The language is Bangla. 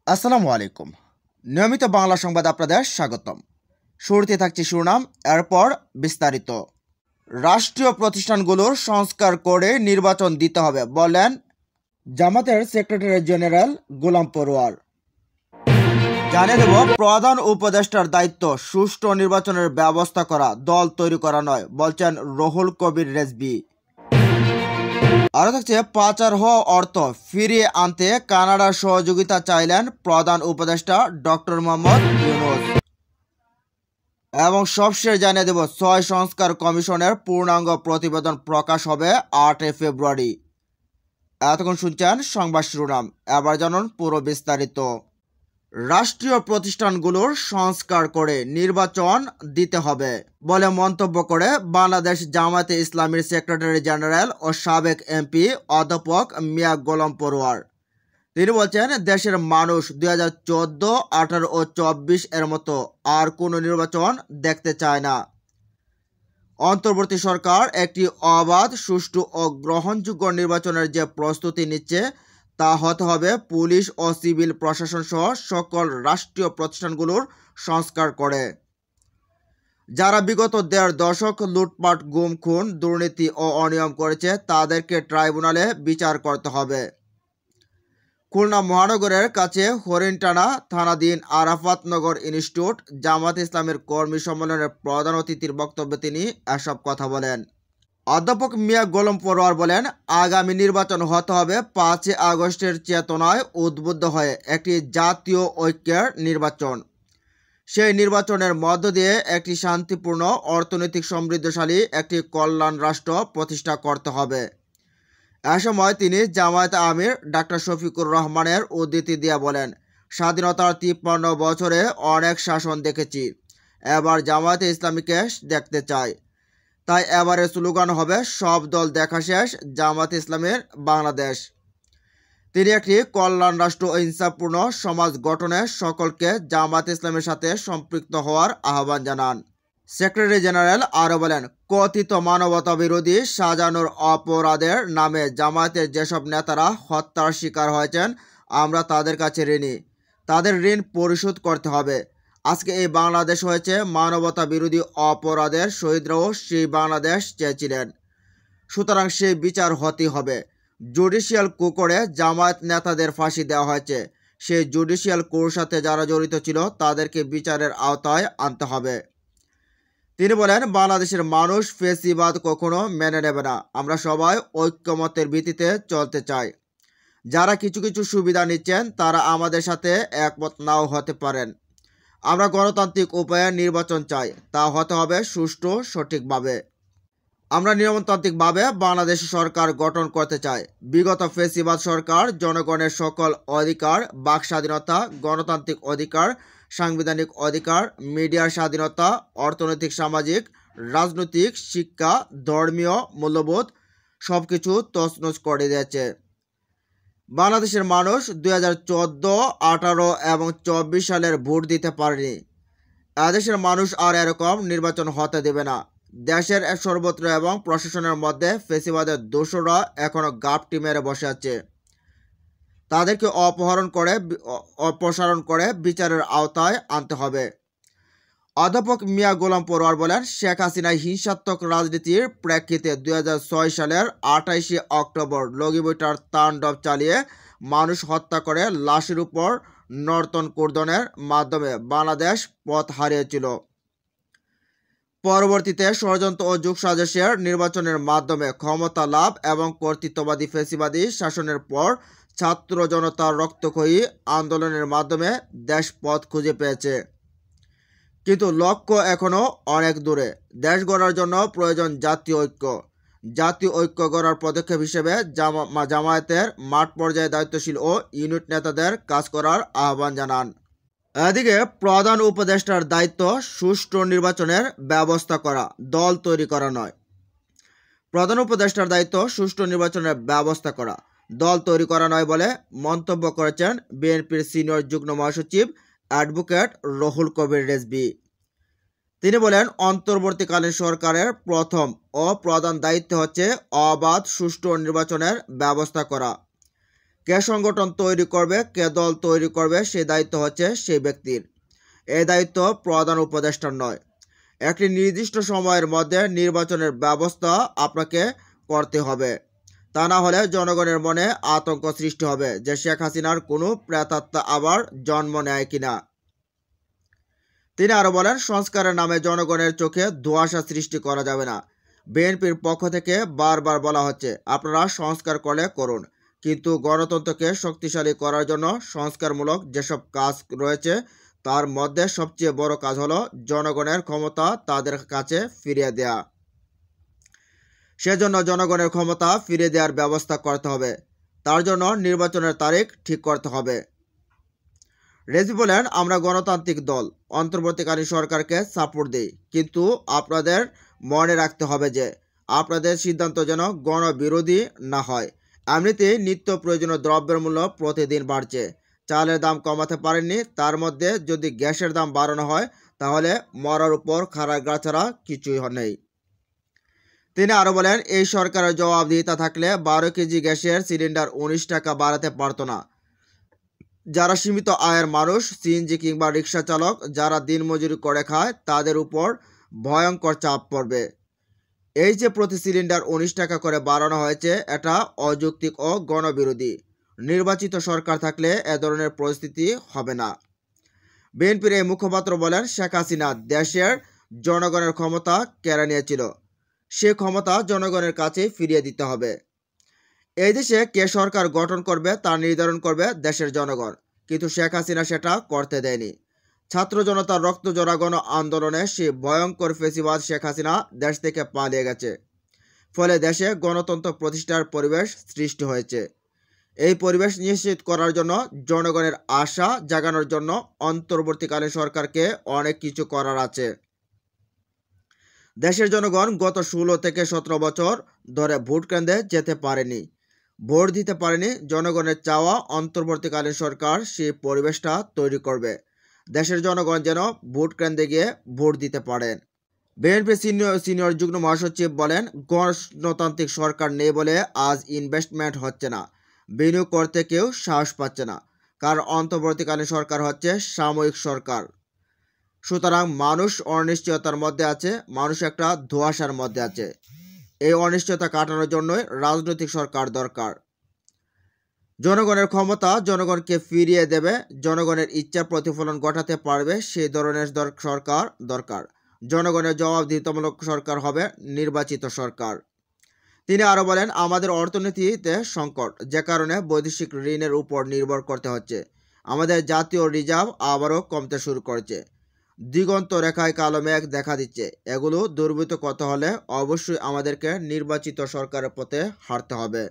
আসসালামু আলাইকুম। নিয়মিত বাংলা সংবাদ আপনাদের স্বাগতম। শুরুতে থাকছে শিরোনাম, এরপর বিস্তারিত। রাষ্ট্রীয় প্রতিষ্ঠানগুলোর সংস্কার করে নির্বাচন দিতে হবে বললেন জামাতের সেক্রেটারি জেনারেল গোলাম পরোয়ার। জানিয়ে দেব, প্রধান উপদেষ্টার দায়িত্ব সুষ্ঠু নির্বাচনের ব্যবস্থা করা, দল তৈরি করা নয়, বলছেন রুহুল কবির রেজভী। আরও থাকছে, পাচার হওয়া অর্থ ফিরিয়ে আনতে কানাডার সহযোগিতা চাইলেন প্রধান উপদেষ্টা ডক্টর মোহাম্মদ ইউনূস। এবং সবশেষ জানিয়ে দেব, ৬ সংস্কার কমিশনের পূর্ণাঙ্গ প্রতিবেদন প্রকাশ হবে ৮ ফেব্রুয়ারি। এতক্ষণ শুনছেন সংবাদ শিরোনাম, এবার জানুন পুরো বিস্তারিত। রাষ্ট্রীয় প্রতিষ্ঠানগুলোর সংস্কার করে নির্বাচন দিতে হবে বলে মন্তব্য করে বাংলাদেশ জামায়াতে ইসলামীর সেক্রেটারি জেনারেল ও সাবেক এমপি অধ্যাপক মিয়া গোলাম পরোয়ার। তিনি বলছেন, দেশের মানুষ 2014, 18 ও 24 এর মতো আর কোনো নির্বাচন দেখতে চায় না। অন্তর্বর্তী সরকার একটি অবাধ, সুষ্ঠু ও গ্রহণযোগ্য নির্বাচনের যে প্রস্তুতি নিচ্ছে তা হতে হবে পুলিশ ও সিভিল প্রশাসন সহ সকল রাষ্ট্রীয় প্রতিষ্ঠানগুলোর সংস্কার করে। যারা বিগত 1.5 দশক লুটপাট, গুম, খুন, দুর্নীতি ও অনিয়ম করেছে তাদেরকে ট্রাইব্যুনালে বিচার করতে হবে। খুলনা মহানগরের কাছে হরিণটানা থানাধীন আরাফাতনগর ইনস্টিটিউট জামাত ইসলামের কর্মী সম্মেলনের প্রধান অতিথির বক্তব্যে তিনি এসব কথা বলেন। অধ্যাপক মিয়া গোলাম পরোয়ার বলেন, আগামী নির্বাচন হতে হবে 5 আগস্টের চেতনায় উদ্বুদ্ধ হয়ে একটি জাতীয় ঐক্যের নির্বাচন। সেই নির্বাচনের মধ্য দিয়ে একটি শান্তিপূর্ণ, অর্থনৈতিক সমৃদ্ধশালী একটি কল্যাণ রাষ্ট্র প্রতিষ্ঠা করতে হবে। এ সময় তিনি জামায়াত আমির ডাক্তার শফিকুর রহমানের উদ্ধৃতি দিয়ে বলেন, স্বাধীনতার 53 বছরে অনেক শাসন দেখেছি, এবার জামায়াতে ইসলামীকে দেখতে চাই। তাই এবারের স্লোগান হবে, সব দল দেখা শেষ, জামায়াত ইসলামের বাংলাদেশ। তিনি একটি কল্যাণ রাষ্ট্র ও ইনসাফপূর্ণ সমাজ গঠনে সকলকে জামায়াত ইসলামের সাথে সম্পৃক্ত হওয়ার আহ্বান জানান। সেক্রেটারি জেনারেল আরও বলেন, কথিত মানবতা বিরোধী সাজানোর অপরাধের নামে জামায়াতের যেসব নেতারা হত্যার শিকার হয়েছেন আমরা তাদের কাছে ঋণী। তাদের ঋণ পরিশোধ করতে হবে। আজকে এই বাংলাদেশ হয়েছে মানবতা বিরোধী অপরাধের শহীদরাও সেই বাংলাদেশ চেয়েছিলেন। সুতরাং সেই বিচার হতেই হবে। জুডিশিয়াল কু করে জামায়াত নেতাদের ফাঁসি দেওয়া হয়েছে, সেই জুডিশিয়াল কুর সাথে যারা জড়িত ছিল তাদেরকে বিচারের আওতায় আনতে হবে। তিনি বলেন, বাংলাদেশের মানুষ ফেসিবাদ কখনো মেনে নেবে না। আমরা সবাই ঐক্যমতের ভিত্তিতে চলতে চাই। যারা কিছু কিছু সুবিধা নিচ্ছেন তারা আমাদের সাথে একমত নাও হতে পারেন। আমরা গণতান্ত্রিক উপায়ে নির্বাচন চাই, তা হতে হবে সুষ্ঠু, সঠিকভাবে। আমরা নিয়মতান্ত্রিকভাবে বাংলাদেশ সরকার গঠন করতে চাই। বিগত ফেসিবাদ সরকার জনগণের সকল অধিকার, বাক স্বাধীনতা, গণতান্ত্রিক অধিকার, সাংবিধানিক অধিকার, মিডিয়ার স্বাধীনতা, অর্থনৈতিক, সামাজিক, রাজনৈতিক, শিক্ষা, ধর্মীয় মূল্যবোধ সব কিছু তছনছ করে দিয়েছে। বাংলাদেশের মানুষ 2014, 18 এবং 24 সালের ভোট দিতে পারেনি। এদেশের মানুষ আর এরকম নির্বাচন হতে দেবে না। দেশের সর্বত্র এবং প্রশাসনের মধ্যে ফেসিবাদের দোসররা এখনো গাপটি মেরে বসে আছে। তাদেরকে অপসারণ করে বিচারের আওতায় আনতে হবে। অধ্যাপক মিয়া গোলাম পরোয়ার বলেন, শেখ হাসিনার হিংসাত্মক রাজনীতির প্রেক্ষিতে 2006 সালের 28 অক্টোবর লগিবইটার তাণ্ডব চালিয়ে মানুষ হত্যা করে লাশের উপর নর্তন কুর্দনের মাধ্যমে বাংলাদেশ পথ হারিয়েছিল। পরবর্তীতে ষড়যন্ত্র ও যোগসাজশের নির্বাচনের মাধ্যমে ক্ষমতা লাভ এবং কর্তৃত্ববাদী ফেসিবাদী শাসনের পর ছাত্র জনতার রক্তক্ষয়ী আন্দোলনের মাধ্যমে দেশ পথ খুঁজে পেয়েছে। কিন্তু লক্ষ্য এখনও অনেক দূরে। দেশ গড়ার জন্য প্রয়োজন জাতীয় ঐক্য। জাতীয় ঐক্য গড়ার পদক্ষেপ হিসেবে জামায়াতের মাঠ পর্যায়ে দায়িত্বশীল ও ইউনিট নেতাদের কাজ করার আহ্বান জানান। এদিকে প্রধান উপদেষ্টার দায়িত্ব সুষ্ঠু নির্বাচনের ব্যবস্থা করা, দল তৈরি করা নয়। প্রধান উপদেষ্টার দায়িত্ব সুষ্ঠু নির্বাচনের ব্যবস্থা করা, দল তৈরি করা নয় বলে মন্তব্য করেছেন বিএনপির সিনিয়র যুগ্ম মহাসচিব অ্যাডভোকেট রুহুল কবির রেজভী। তিনি বলেন, অন্তর্বর্তীকালীন সরকারের প্রথম ও প্রধান দায়িত্ব হচ্ছে অবাধ, সুষ্ঠু নির্বাচনের ব্যবস্থা করা। কে সংগঠন তৈরি করবে, কে দল তৈরি করবে, সেই দায়িত্ব হচ্ছে সেই ব্যক্তির। এই দায়িত্ব প্রধান উপদেষ্টার নয়। একটি নির্দিষ্ট সময়ের মধ্যে নির্বাচনের ব্যবস্থা আপনাকে করতে হবে। তা না হলে জনগণের মনে আতঙ্ক সৃষ্টি হবে যে শেখ হাসিনার কোনো প্রেতাত্মা আবার জন্ম নেয় কিনা। তিনি আরো বলেন, সংস্কারের নামে জনগণের চোখে ধোঁয়াশা সৃষ্টি করা যাবে না। বিএনপির পক্ষ থেকে বারবার বলা হচ্ছে, আপনারা সংস্কার করলে করুন, কিন্তু গণতন্ত্রকে শক্তিশালী করার জন্য সংস্কারমূলক যেসব কাজ রয়েছে তার মধ্যে সবচেয়ে বড় কাজ হলো জনগণের ক্ষমতা তাদের কাছে ফিরিয়ে দেয়া। সেজন্য জনগণের ক্ষমতা ফিরিয়ে দেওয়ার ব্যবস্থা করতে হবে। তার জন্য নির্বাচনের তারিখ ঠিক করতে হবে। রেজি বলেন, আমরা গণতান্ত্রিক দল, অন্তর্বর্তীকালীন সরকারকে সাপোর্ট দিই, কিন্তু আপনাদের মনে রাখতে হবে যে আপনাদের সিদ্ধান্ত যেন গণবিরোধী না হয়। এমনিতেই নিত্য প্রয়োজনীয় দ্রব্যের মূল্য প্রতিদিন বাড়ছে। চালের দাম কমাতে পারেননি, তার মধ্যে যদি গ্যাসের দাম বাড়ানো হয় তাহলে মরার উপর খাড়া গা ছাড়া কিছুই নেই। তিনি আরও বলেন, এই সরকারের জবাবদিহিতা থাকলে 12 কেজি গ্যাসের সিলিন্ডার 19 টাকা বাড়াতে পারত না। যারা সীমিত আয়ের মানুষ, সিএনজি কিংবা রিক্সা চালক, যারা দিনমজুরি করে খায়, তাদের উপর ভয়ঙ্কর চাপ পড়বে। এই যে প্রতি সিলিন্ডার 19 টাকা করে বাড়ানো হয়েছে, এটা অযৌক্তিক ও গণবিরোধী। নির্বাচিত সরকার থাকলে এ ধরনের পরিস্থিতি হবে না। বিএনপির এই মুখপাত্র বলেন, শেখ হাসিনা দেশের জনগণের ক্ষমতা কেড়ে নিয়েছিল, সে ক্ষমতা জনগণের কাছে ফিরিয়ে দিতে হবে। এই দেশে কে সরকার গঠন করবে তা নির্ধারণ করবে দেশের জনগণ, কিন্তু শেখ হাসিনা সেটা করতে দেয়নি। ছাত্র জনতার রক্ত জোড়া গণ আন্দোলনে সে ভয়ঙ্কর ফেসিবাদ শেখ হাসিনা দেশ থেকে পালিয়ে গেছে। ফলে দেশে গণতন্ত্র প্রতিষ্ঠার পরিবেশ সৃষ্টি হয়েছে। এই পরিবেশ নিশ্চিত করার জন্য, জনগণের আশা জাগানোর জন্য অন্তর্বর্তীকালীন সরকারকে অনেক কিছু করার আছে। দেশের জনগণ গত 16 থেকে 17 বছর ধরে ভোট কেন্দ্রে যেতে পারেনি, ভোট দিতে পারেনি। জনগণের চাওয়া অন্তর্বর্তীকালীন সরকার সেই পরিবেশটা তৈরি করবে, দেশের জনগণ যেন ভোট কেন্দ্রে গিয়ে ভোট দিতে পারেন। বিএনপি সিনিয়র যুগ্ম মহাসচিব বলেন, গণতান্ত্রিক সরকার নেই বলে আজ ইনভেস্টমেন্ট হচ্ছে না, বিনিয়োগ করতে কেউ সাহস পাচ্ছে না, কারণ অন্তর্বর্তীকালীন সরকার হচ্ছে সাময়িক সরকার। সুতরাং মানুষ অনিশ্চয়তার মধ্যে আছে, মানুষ একটা ধোঁয়াশার মধ্যে আছে। এই অনিশ্চয়তা কাটানোর জন্যই রাজনৈতিক সরকার দরকার। জনগণের ক্ষমতা জনগণকে ফিরিয়ে দেবে, জনগণের ইচ্ছার প্রতিফলন ঘটাতে পারবে সেই ধরনের সরকার দরকার। জনগণের জবাবদিহিতামূলক সরকার হবে নির্বাচিত সরকার। তিনি আরও বলেন, আমাদের অর্থনীতিতে সংকট, যে কারণে বৈদেশিক ঋণের উপর নির্ভর করতে হচ্ছে। আমাদের জাতীয় রিজার্ভ আবারও কমতে শুরু করেছে। দিগন্ত রেখায় কালো মেঘ দেখা দিচ্ছে। এগুলো দুর্বৃত্ত করতে হলে অবশ্যই আমাদেরকে নির্বাচিত সরকারের পথে হাঁটতে হবে।